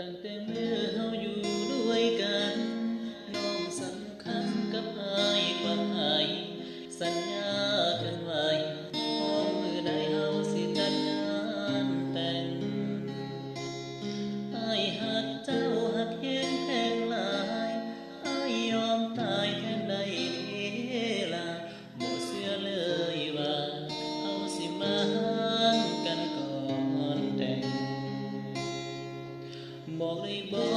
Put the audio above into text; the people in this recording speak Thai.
ตั้งแต่เมื่อเฮาอยู่ด้วยกันน้องสำคัญกับอายกว่าไผสัญญากันไว้พอมือใดเฮาสิจัดงานแต่งอายหักเจ้าหักแฮงแพงหลายอายยอมตายแทนได้เดล่ะบ่เชื่อเลยว่าเฮาสิมาห่างกันก่อนแต่ง บอกเลยบอก